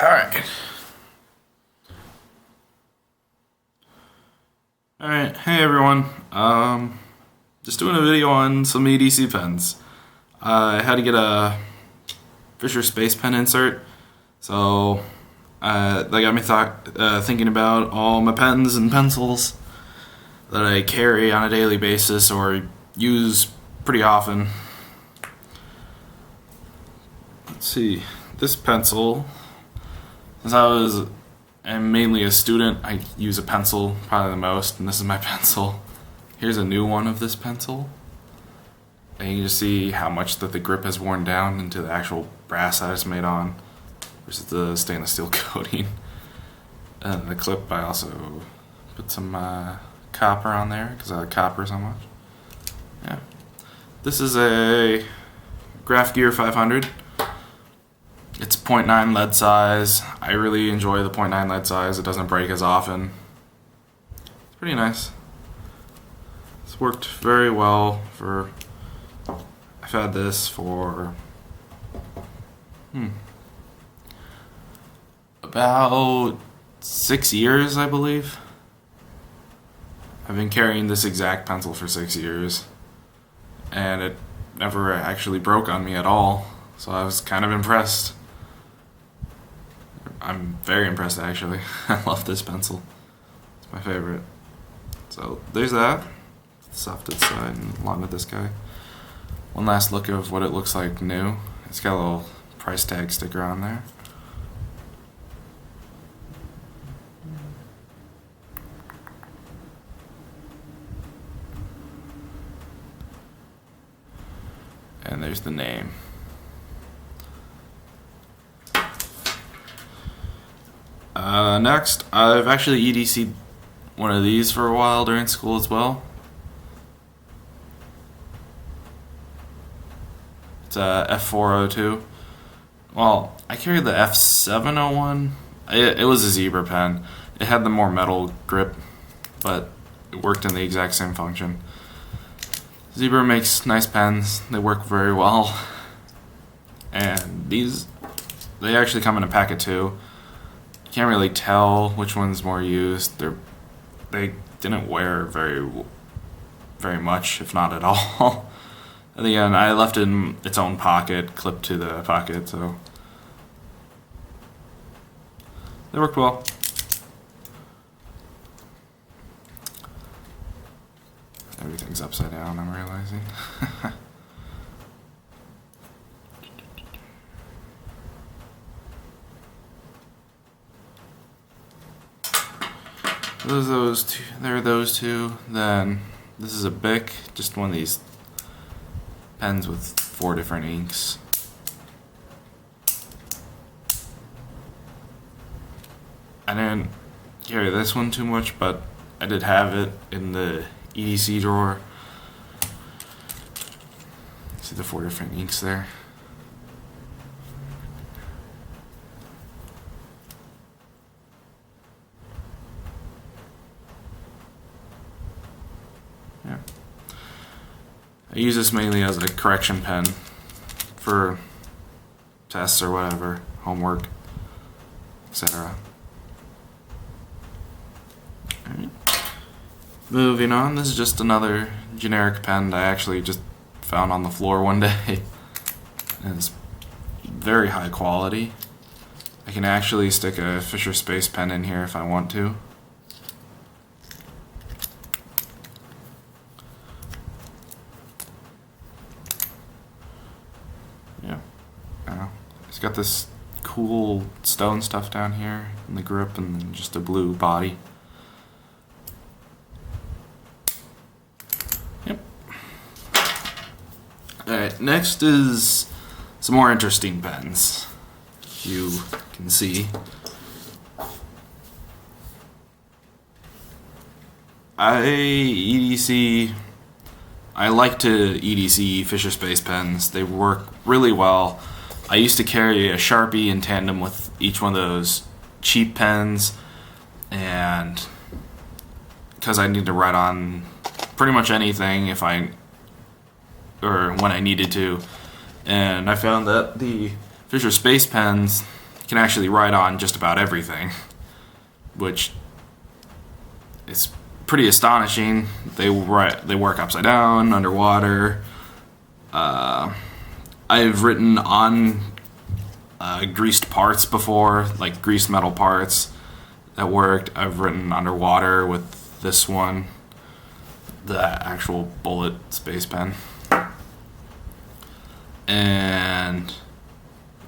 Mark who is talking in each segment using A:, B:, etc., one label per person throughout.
A: Alright. Alright, hey everyone. Just doing a video on some EDC pens. I had to get a Fisher Space Pen insert, so that got me thinking about all my pens and pencils that I carry on a daily basis or use pretty often. Let's see, this pencil, since I'm mainly a student, I use a pencil probably the most, and this is my pencil. Here's a new one of this pencil, and you can just see how much that the grip has worn down into the actual brass that it's made on versus the stainless steel coating. And the clip, I also put some copper on there because I like copper so much. Yeah, this is a Graph Gear 500. It's 0.9 lead size. I really enjoy the 0.9 lead size. It doesn't break as often. It's pretty nice. It's worked very well for... I've had this for... about 6 years, I believe. I've been carrying this exact pencil for 6 years. And it never actually broke on me at all. So I was kind of impressed. I'm very impressed, actually. I love this pencil. It's my favorite. So there's that. Softed side, and along with this guy. One last look of what it looks like new. It's got a little price tag sticker on there. And there's the name. Next, I've actually EDC'd one of these for a while during school as well. It's a F402. Well, I carried the F701. It was a zebra pen. It had the more metal grip, but it worked in the exact same function. Zebra makes nice pens. They work very well. And these, they actually come in a pack of 2. Can't really tell which one's more used. They didn't wear very much, if not at all. At the end, I left it in its own pocket, clipped to the pocket, so they worked well. Everything's upside down, I'm realizing. There are those two. Then this is a Bic, just one of these pens with 4 different inks. I didn't carry this one too much, but I did have it in the EDC drawer. See the 4 different inks there. Yeah. I use this mainly as a correction pen for tests or whatever, homework, etc. Alright. Moving on, this is just another generic pen that I actually just found on the floor one day. It's very high quality. I can actually stick a Fisher Space Pen in here if I want to. Yeah. It's got this cool stone stuff down here in the grip and then just a blue body. Yep. Alright, next is some more interesting pens. You can see. I like to EDC Fisher Space Pens. They work really well. I used to carry a Sharpie in tandem with each one of those cheap pens, and because I need to write on pretty much anything when I needed to, and I found that the Fisher Space Pens can actually write on just about everything, which is pretty astonishing. They work upside down, underwater. I've written on greased parts before, like greased metal parts that worked. I've written underwater with this one, the actual bullet space pen. And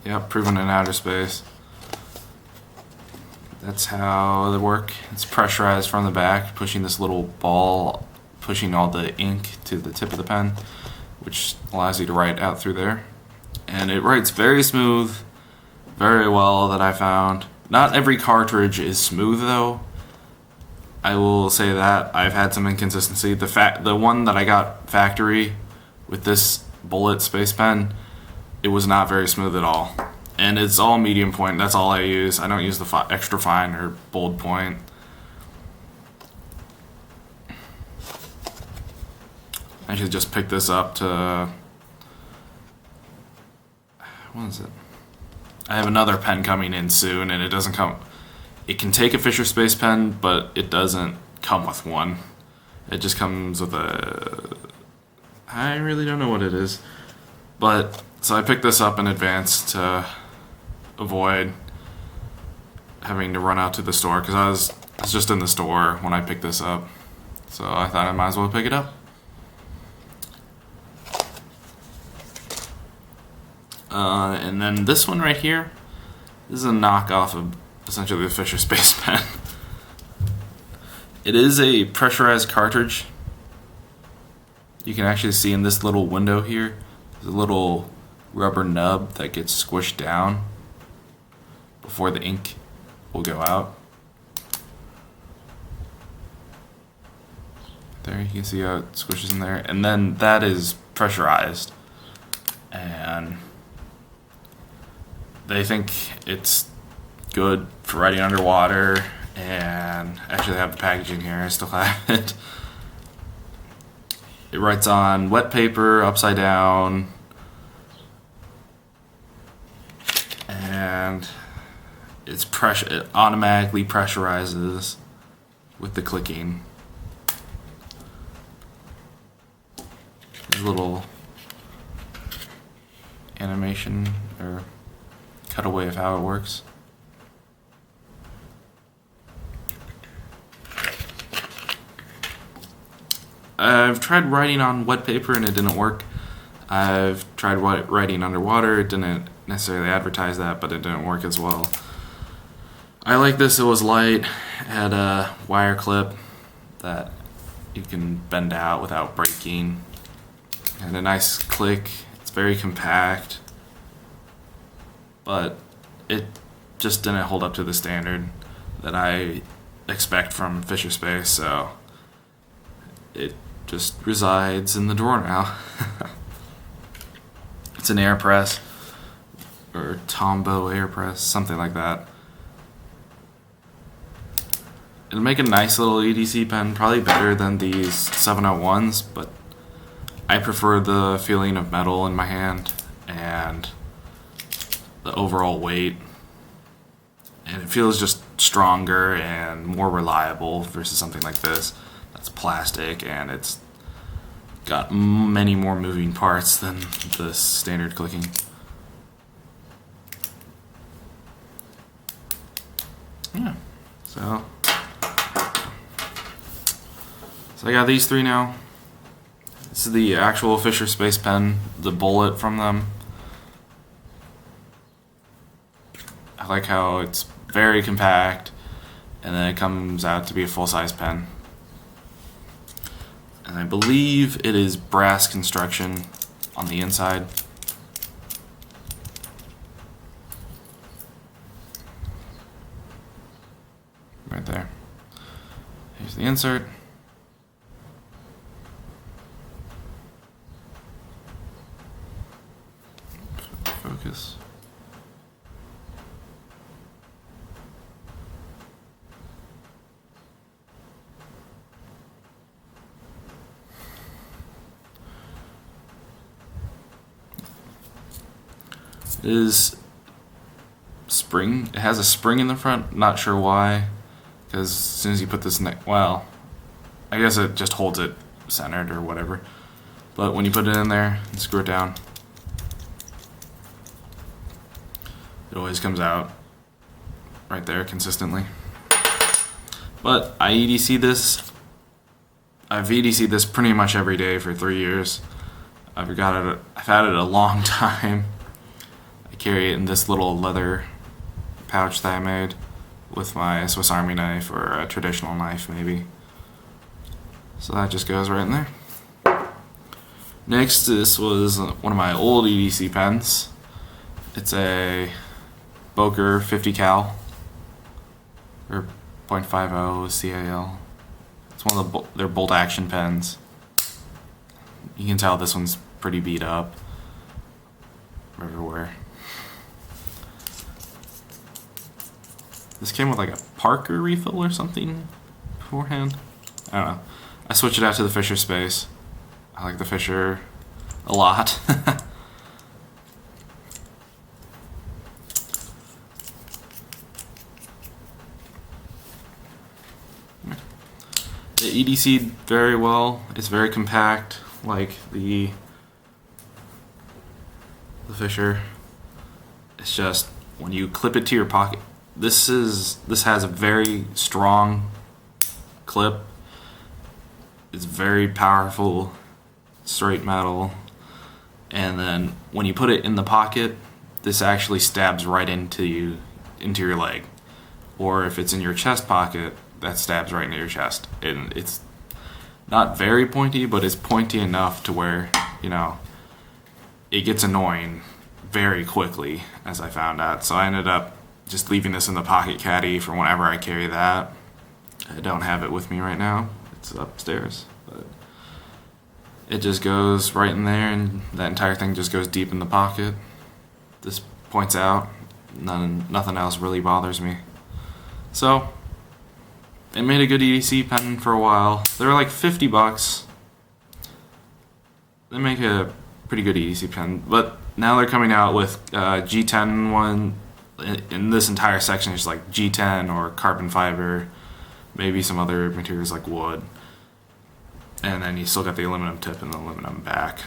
A: yep, proven in outer space. That's how they work. It's pressurized from the back, pushing this little ball, pushing all the ink to the tip of the pen, which allows you to write out through there. And it writes very smooth, very well, that I found. Not every cartridge is smooth though. I will say that I've had some inconsistency. The one that I got factory with this bullet space pen, it was not very smooth at all. And it's all medium point. That's all I use. I don't use the extra fine or bold point. I should just pick this up to... What is it? I have another pen coming in soon, and it doesn't come... It can take a Fisher Space pen, but it doesn't come with one. It just comes with a... I really don't know what it is. But, so I picked this up in advance to avoid having to run out to the store, because I was just in the store when I picked this up. So I thought I might as well pick it up. And then this one right here, this is a knockoff of essentially the Fisher Space pen. It is a pressurized cartridge. You can actually see in this little window here, there's a little rubber nub that gets squished down before the ink will go out. There, you can see how it squishes in there. And then that is pressurized. And they think it's good for writing underwater. And actually I have the packaging here, I still have it. It writes on wet paper, upside down. And it automatically pressurizes with the clicking. There's a little animation or cutaway of how it works. I've tried writing on wet paper and it didn't work. I've tried writing underwater. It didn't necessarily advertise that, but it didn't work as well. I like this. It was light. It had a wire clip that you can bend out without breaking. And a nice click. It's very compact, but it just didn't hold up to the standard that I expect from Fisher Space, so it just resides in the drawer now. It's an air press, or Tombow air press, something like that. It'll make a nice little EDC pen, probably better than these 701s, but I prefer the feeling of metal in my hand and the overall weight. And it feels just stronger and more reliable versus something like this that's plastic and it's got many more moving parts than the standard clicking. Yeah, so I got these three now. This is the actual Fisher Space pen, the bullet from them. I like how it's very compact and then it comes out to be a full-size pen. And I believe it is brass construction on the inside. Right there. Here's the insert. Focus. It is spring. It has a spring in the front. Not sure why, because as soon as you put this well, I guess it just holds it centered or whatever. But when you put it in there and screw it down, it always comes out right there consistently. But I've EDC'd this pretty much every day for 3 years. I've had it a long time. I carry it in this little leather pouch that I made with my Swiss Army knife or a traditional knife maybe. So that just goes right in there. Next, this was one of my old EDC pens. It's a Boker 50 cal or .50 CAL. It's one of their bolt action pens. You can tell this one's pretty beat up everywhere. This came with like a Parker refill or something beforehand. I don't know. I switched it out to the Fisher Space. I like the Fisher a lot. The EDC'd very well. It's very compact, like the Fisher. It's just when you clip it to your pocket. This has a very strong clip. It's very powerful, straight metal, and then when you put it in the pocket, this actually stabs right into your leg, or if it's in your chest pocket, that stabs right into your chest. And it's not very pointy, but it's pointy enough to where, you know, it gets annoying very quickly, as I found out. So I ended up just leaving this in the pocket caddy for whenever I carry that. I don't have it with me right now. It's upstairs, but it just goes right in there, and that entire thing just goes deep in the pocket. This points out. Nothing else really bothers me. So it made a good EDC pen for a while. They were like $50. They make a pretty good EDC pen, but now they're coming out with G10 one. In this entire section, it's like G10 or carbon fiber, maybe some other materials like wood, and then you still got the aluminum tip and the aluminum back,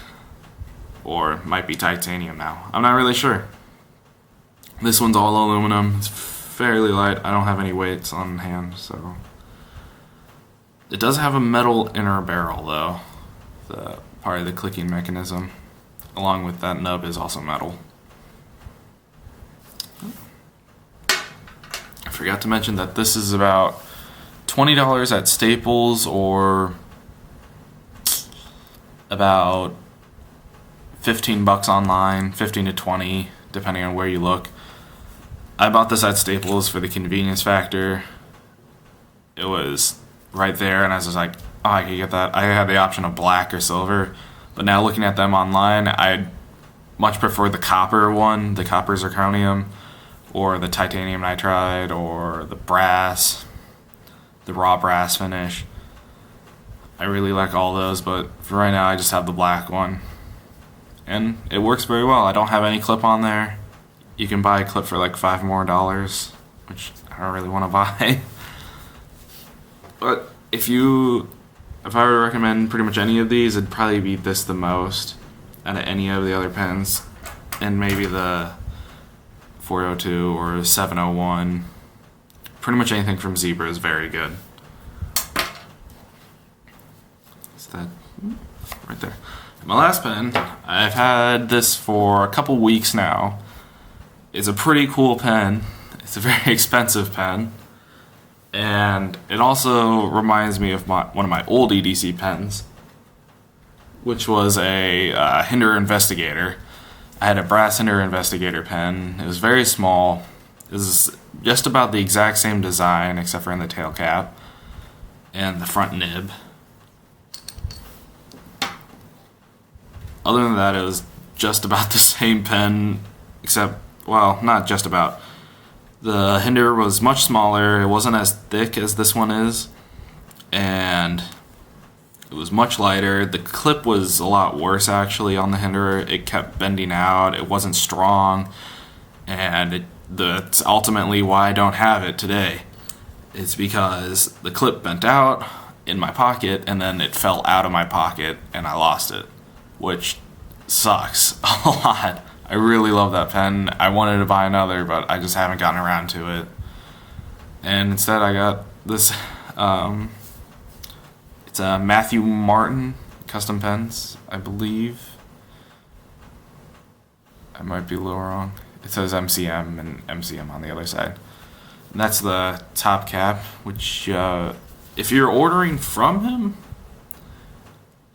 A: or it might be titanium now. I'm not really sure. This one's all aluminum. It's fairly light. I don't have any weights on hand, so it does have a metal inner barrel though. The part of the clicking mechanism, along with that nub, is also metal. I forgot to mention that this is about $20 at Staples, or about $15 online, 15 to 20 depending on where you look. I bought this at Staples for the convenience factor. It was right there, and I was just like, oh, I could get that. I had the option of black or silver, but now looking at them online, I much prefer the copper one, the copper zirconium, or the titanium nitride, or the brass, the raw brass finish. I really like all those, but for right now I just have the black one. And it works very well. I don't have any clip on there. You can buy a clip for like $5 more, which I don't really want to buy. But if I were to recommend pretty much any of these, it'd probably be this the most out of any of the other pens. And maybe the 402 or 701. Pretty much anything from Zebra is very good. Is that right there? My last pen, I've had this for a couple weeks now. It's a pretty cool pen. It's a very expensive pen. And it also reminds me of one of my old EDC pens, which was a Hinder Investigator. I had a brass Hinder Investigator pen. It was very small. It was just about the exact same design except for in the tail cap and the front nib. Other than that, it was just about the same pen, except, well, not just about. The Hinder was much smaller. It wasn't as thick as this one is, and it was much lighter. The clip was a lot worse actually on the Hinder. It kept bending out. It wasn't strong, and that's ultimately why I don't have it today. It's because the clip bent out in my pocket and then it fell out of my pocket and I lost it, which sucks a lot. I really love that pen. I wanted to buy another, but I just haven't gotten around to it. And instead I got this, it's a Matthew Martin custom pens, I believe. I might be a little wrong. It says MCM and MCM on the other side. And that's the top cap, which if you're ordering from him,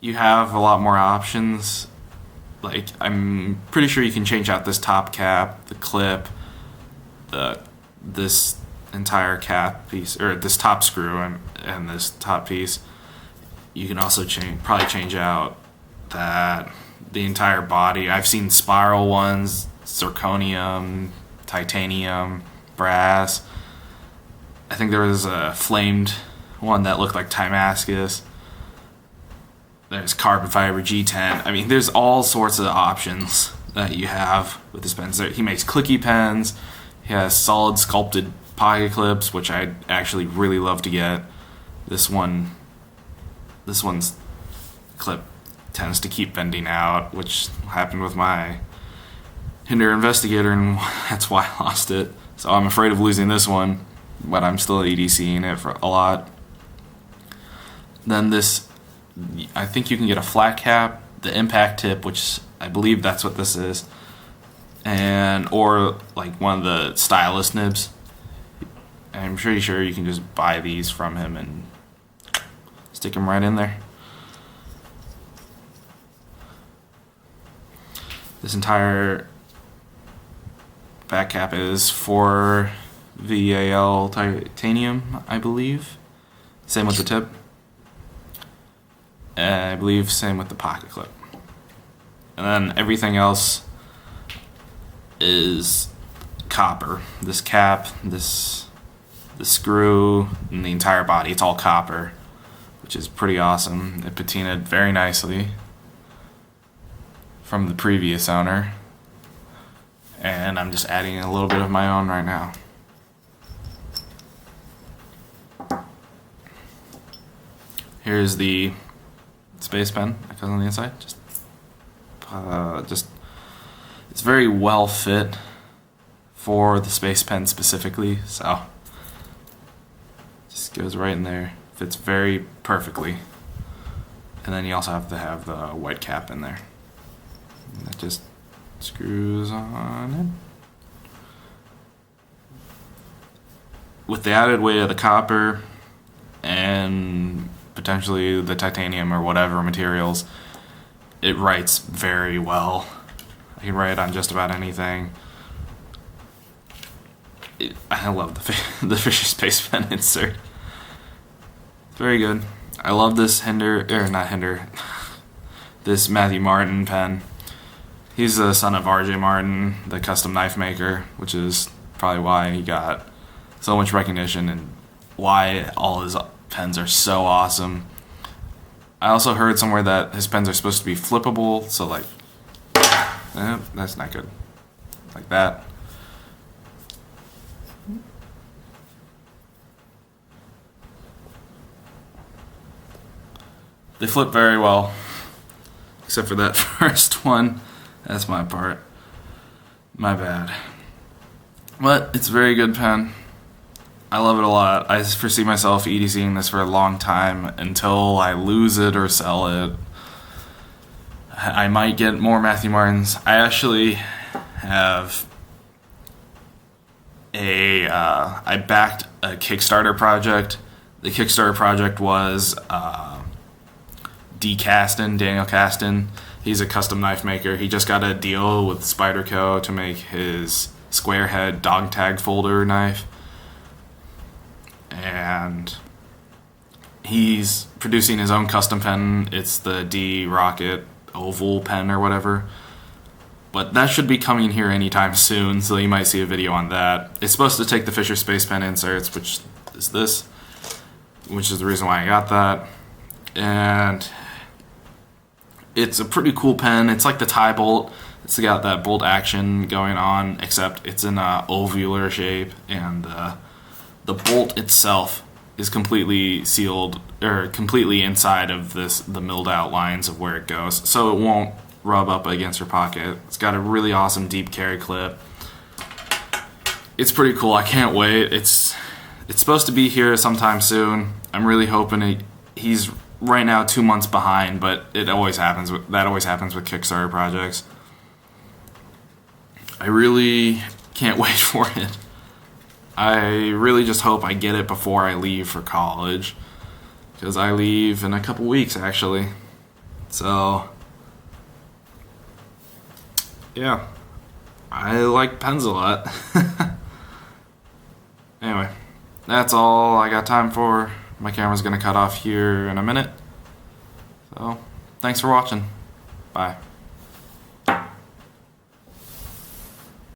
A: you have a lot more options. Like, I'm pretty sure you can change out this top cap, the clip, this entire cap piece, or this top screw and this top piece. You can also probably change out the entire body. I've seen spiral ones, zirconium, titanium, brass. I think there was a flamed one that looked like Timascus. There's carbon fiber G10. I mean, there's all sorts of options that you have with this pen. He makes clicky pens. He has solid sculpted pocket clips, which I'd actually really love to get. This one's clip tends to keep bending out, which happened with my Hinder Investigator, and that's why I lost it. So I'm afraid of losing this one, but I'm still EDCing it for a lot. Then this, I think you can get a flat cap, the impact tip, which I believe that's what this is, or like one of the stylus nibs. I'm pretty sure you can just buy these from him and stick them right in there. This entire back cap is for VAL titanium, I believe. Same with the tip. I believe same with the pocket clip. And then everything else is copper. This cap, the screw, and the entire body, it's all copper, which is pretty awesome. It patinaed very nicely from the previous owner, and I'm just adding a little bit of my own right now. Here's the space pen that goes on the inside. Just it's very well fit for the space pen specifically, so just goes right in there, fits very perfectly. And then you also have to have the white cap in there. And that just screws on in. With the added weight of the copper and potentially the titanium or whatever materials, it writes very well. I can write on just about anything. I love the Fisher Space Pen insert. It's very good. I love this this Matthew Martin pen. He's the son of RJ Martin, the custom knife maker, which is probably why he got so much recognition and why all his pens are so awesome. I also heard somewhere that his pens are supposed to be flippable, so like, that's not good. Like that. They flip very well, except for that first one. That's my part. My bad. But it's a very good pen. I love it a lot. I foresee myself EDCing this for a long time until I lose it or sell it. I might get more Matthew Martins. I actually have I backed a Kickstarter project. The Kickstarter project was Daniel Caston. He's a custom knife maker. He just got a deal with Spyderco to make his square head dog tag folder knife. And he's producing his own custom pen. It's the D Rocket oval pen or whatever. But that should be coming here anytime soon, so you might see a video on that. It's supposed to take the Fisher Space Pen inserts, which is this, which is the reason why I got that. And it's a pretty cool pen. It's like the Tie Bolt. It's got that bolt action going on, except it's in a ovular shape, and the bolt itself is completely sealed, or completely inside of the milled out lines of where it goes, so it won't rub up against your pocket. It's got a really awesome deep carry clip. It's pretty cool. I can't wait. It's supposed to be here sometime soon. I'm really hoping he's right now 2 months behind, but that always happens with Kickstarter projects. I really can't wait for it. I really just hope I get it before I leave for college, because I leave in a couple weeks actually. So yeah, I like pens a lot. Anyway, that's all I got time for. My camera's gonna cut off here in a minute. So, thanks for watching. Bye.